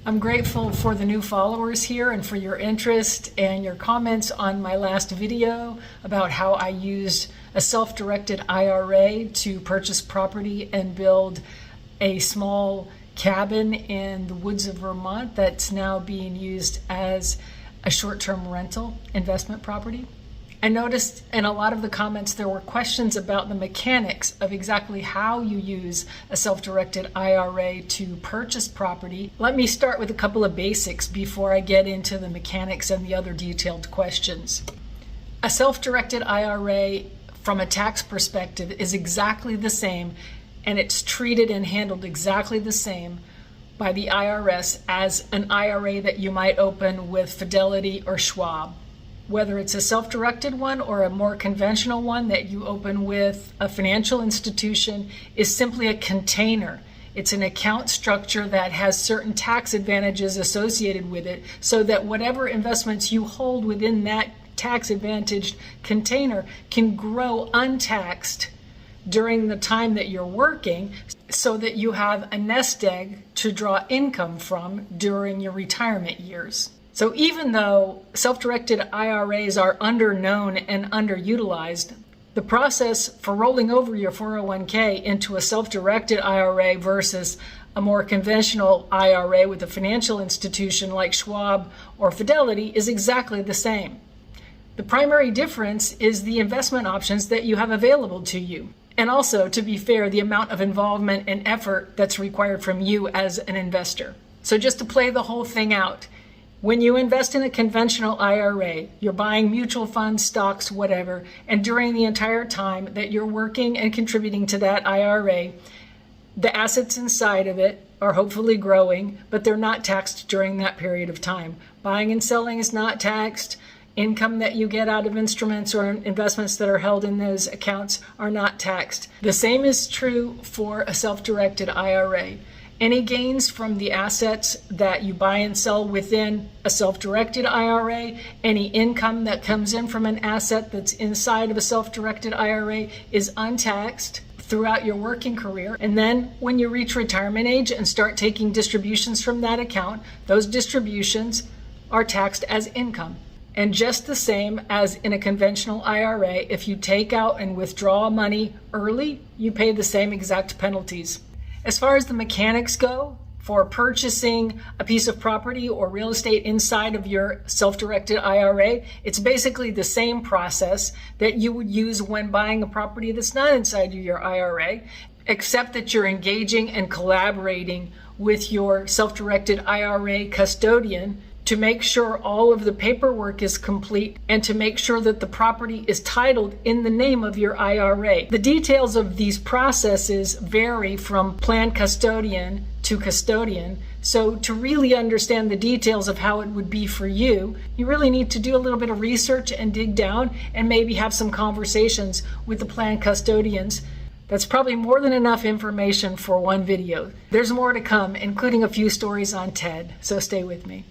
I'm grateful for the new followers here and for your interest and your comments on my last video about how I used a self-directed IRA to purchase property and build a small cabin in the woods of Vermont that's now being used as a short-term rental investment property. I noticed in a lot of the comments there were questions about the mechanics of exactly how you use a self-directed IRA to purchase property. Let me start with a couple of basics before I get into the mechanics and the other detailed questions. A self-directed IRA from a tax perspective is exactly the same, and it's treated and handled exactly the same by the IRS as an IRA that you might open with Fidelity or Schwab. Whether it's a self-directed one or a more conventional one that you open with a financial institution is simply a container. It's an account structure that has certain tax advantages associated with it, so that whatever investments you hold within that tax advantaged container can grow untaxed during the time that you're working, so that you have a nest egg to draw income from during your retirement years. So even though self-directed IRAs are underknown and underutilized, the process for rolling over your 401k into a self-directed IRA versus a more conventional IRA with a financial institution like Schwab or Fidelity is exactly the same. The primary difference is the investment options that you have available to you. And also, to be fair, the amount of involvement and effort that's required from you as an investor. So just to play the whole thing out, when you invest in a conventional IRA, you're buying mutual funds, stocks, whatever, and during the entire time that you're working and contributing to that IRA, the assets inside of it are hopefully growing, but they're not taxed during that period of time. Buying and selling is not taxed. Income that you get out of instruments or investments that are held in those accounts are not taxed. The same is true for a self-directed IRA. Any gains from the assets that you buy and sell within a self-directed IRA, any income that comes in from an asset that's inside of a self-directed IRA is untaxed throughout your working career. And then when you reach retirement age and start taking distributions from that account, those distributions are taxed as income. And just the same as in a conventional IRA, if you take out and withdraw money early, you pay the same exact penalties. As far as the mechanics go, for purchasing a piece of property or real estate inside of your self-directed IRA, it's basically the same process that you would use when buying a property that's not inside of your IRA, except that you're engaging and collaborating with your self-directed IRA custodian to make sure all of the paperwork is complete and to make sure that the property is titled in the name of your IRA. The details of these processes vary from plan custodian to custodian. So to really understand the details of how it would be for you, you really need to do a little bit of research and dig down and maybe have some conversations with the plan custodians. That's probably more than enough information for one video. There's more to come, including a few stories on TED, so stay with me.